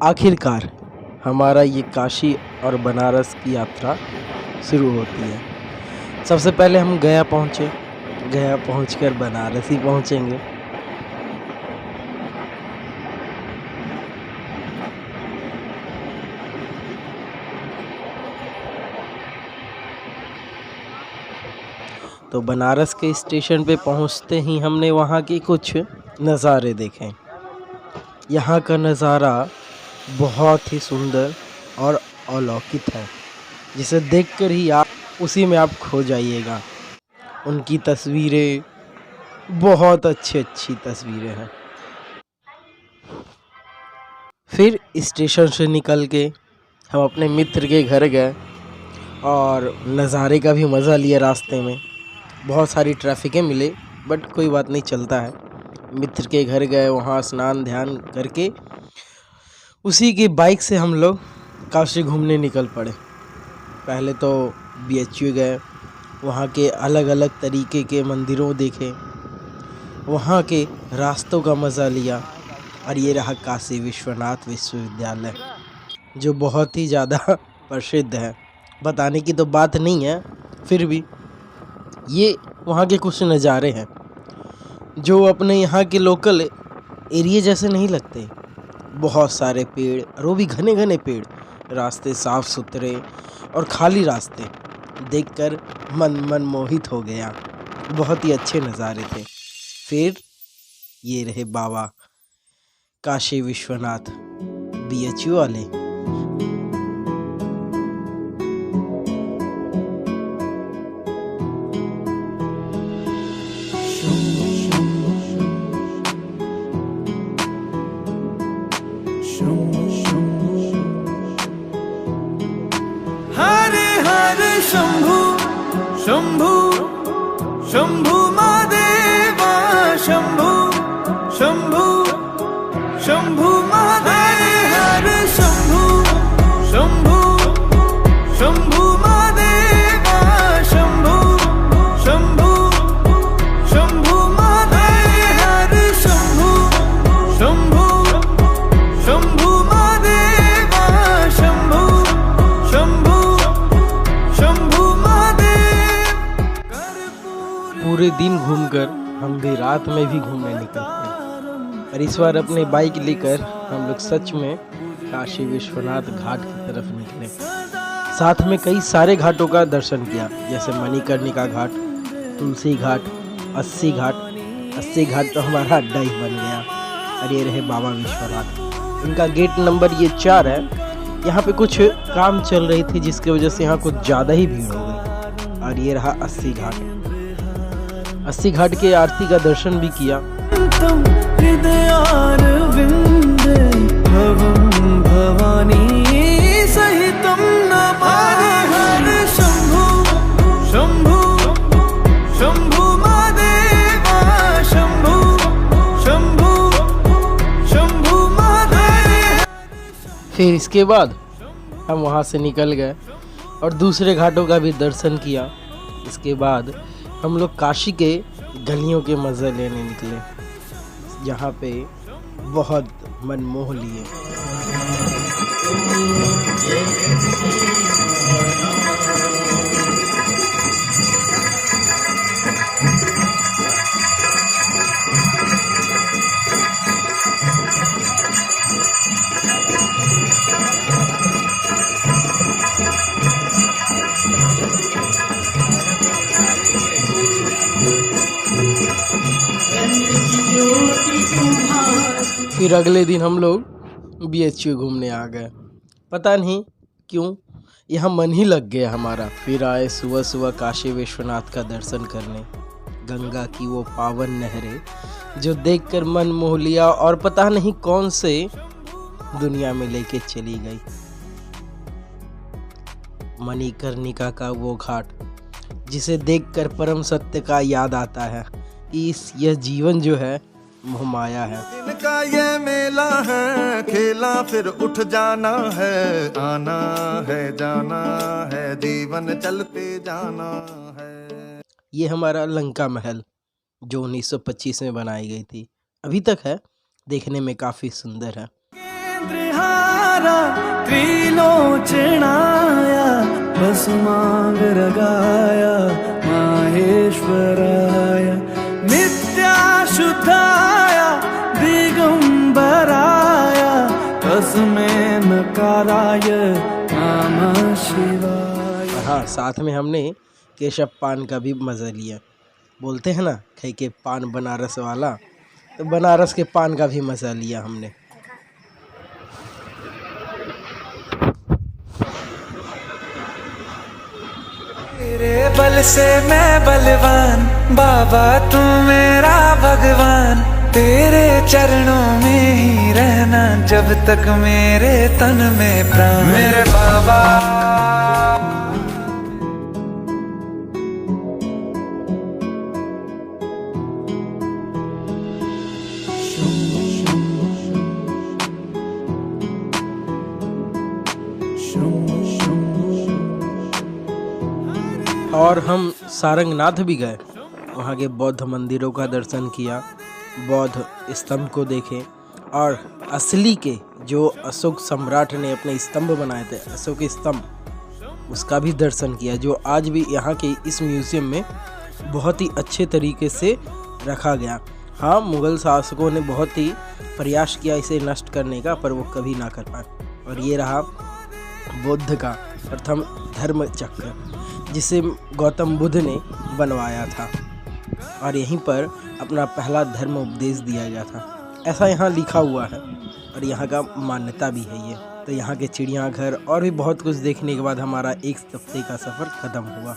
आखिरकार हमारा ये काशी और बनारस की यात्रा शुरू होती है। सबसे पहले हम गया पहुँचे, गया पहुँचकर बनारस ही पहुँचेंगे। तो बनारस के स्टेशन पे पहुँचते ही हमने वहाँ के कुछ नज़ारे देखे। यहाँ का नज़ारा बहुत ही सुंदर और अलौकिक है, जिसे देखकर ही आप उसी में आप खो जाइएगा। उनकी तस्वीरें बहुत अच्छी तस्वीरें हैं। फिर स्टेशन से निकल के हम अपने मित्र के घर गए और नज़ारे का भी मज़ा लिया। रास्ते में बहुत सारी ट्रैफिकें मिले, बट कोई बात नहीं, चलता है। मित्र के घर गए, वहाँ स्नान ध्यान करके उसी की बाइक से हम लोग काशी घूमने निकल पड़े। पहले तो BHU गए, वहाँ के अलग अलग तरीके के मंदिरों देखे, वहाँ के रास्तों का मज़ा लिया। और ये रहा काशी विश्वनाथ विश्वविद्यालय, जो बहुत ही ज़्यादा प्रसिद्ध है। बताने की तो बात नहीं है, फिर भी ये वहाँ के कुछ नज़ारे हैं जो अपने यहाँ के लोकल एरिया जैसे नहीं लगते। बहुत सारे पेड़, और वो भी घने घने पेड़, रास्ते साफ़ सुथरे और खाली रास्ते देखकर मन मोहित हो गया। बहुत ही अच्छे नज़ारे थे। फिर ये रहे बाबा काशी विश्वनाथ BHU वाले। हरे हरे शंभु शंभु शंभु महादेवा, शंभु शंभु शंभु महादेव, हरे शंभु शंभु शंभु महादेवा, शंभु शंभु शंभु महादेव, हरे शंभु शंभु शंभु महादेवा, शंभु शंभु शंभु महादेव। पूरे दिन घूमकर हम भी रात में भी घूमने निकल पड़े। और इस बार अपने बाइक लेकर हम लोग सच में काशी विश्वनाथ घाट की तरफ निकले। साथ में कई सारे घाटों का दर्शन किया, जैसे मणिकर्णिका घाट, तुलसी घाट, 80 घाट। 80 घाट तो हमारा अड्डा ही बन गया। और ये रहे बाबा विश्वनाथ। इनका गेट नंबर ये 4 है। यहाँ पे कुछ काम चल रही थी, जिसकी वजह से यहाँ कुछ ज़्यादा ही भीड़ हो गई। और ये रहा 80 घाट। 80 घाट के आरती का दर्शन भी किया। हृदयारविन्दे भवं भवानी सहितं नमामि, हरे शंभु शंभु शंभु महादेवा, शंभु शंभु शंभु महादेव। फिर इसके बाद हम वहाँ से निकल गए और दूसरे घाटों का भी दर्शन किया। इसके बाद हम लोग काशी के गलियों के मज़े लेने निकले, जहाँ पे बहुत मन मोह लिए। फिर अगले दिन हम लोग BHU घूमने आ गए। पता नहीं क्यों यहाँ मन ही लग गया हमारा। फिर आए सुबह सुबह काशी विश्वनाथ का दर्शन करने। गंगा की वो पावन नहरें जो देखकर मन मोह लिया और पता नहीं कौन से दुनिया में लेके चली गई। मणिकर्णिका का वो घाट जिसे देखकर परम सत्य का याद आता है कि यह जीवन जो है मोह माया है। इनका ये मेला है, खेला फिर उठ जाना है, आना है जाना है, जीवन चलते जाना है। ये हमारा लंका महल जो 1925 में बनाई गई थी, अभी तक है, देखने में काफ़ी सुंदर है। त्रिहारा त्रिलोचनाया भस्मांग रगाया माहेश्वराय नित्याशुद्धाय दिगंबराय तस्मै नकाराय नमः शिवाय। हाँ, साथ में हमने केशव पान का भी मज़ा लिया। बोलते हैं ना खाई के पान बनारस वाला, तो बनारस के पान का भी मज़ा लिया हमने। तेरे बल से मैं बलवान, बाबा तू मेरा भगवान, तेरे चरणों में ही रहना जब तक मेरे तन में प्राण। मेरे बाबा और हम सारंगनाथ भी गए, वहाँ के बौद्ध मंदिरों का दर्शन किया, बौद्ध स्तंभ को देखे और असली के जो अशोक सम्राट ने अपने स्तंभ बनाए थे, अशोक स्तंभ, उसका भी दर्शन किया, जो आज भी यहाँ के इस म्यूज़ियम में बहुत ही अच्छे तरीके से रखा गया। हाँ, मुग़ल शासकों ने बहुत ही प्रयास किया इसे नष्ट करने का, पर वो कभी ना कर पाए। और ये रहा बुद्ध का प्रथम धर्म चक्र, जिसे गौतम बुद्ध ने बनवाया था और यहीं पर अपना पहला धर्म उपदेश दिया गया था, ऐसा यहाँ लिखा हुआ है और यहाँ का मान्यता भी है ये। तो यहाँ के चिड़ियाघर और भी बहुत कुछ देखने के बाद हमारा एक हफ्ते का सफ़र ख़त्म हुआ।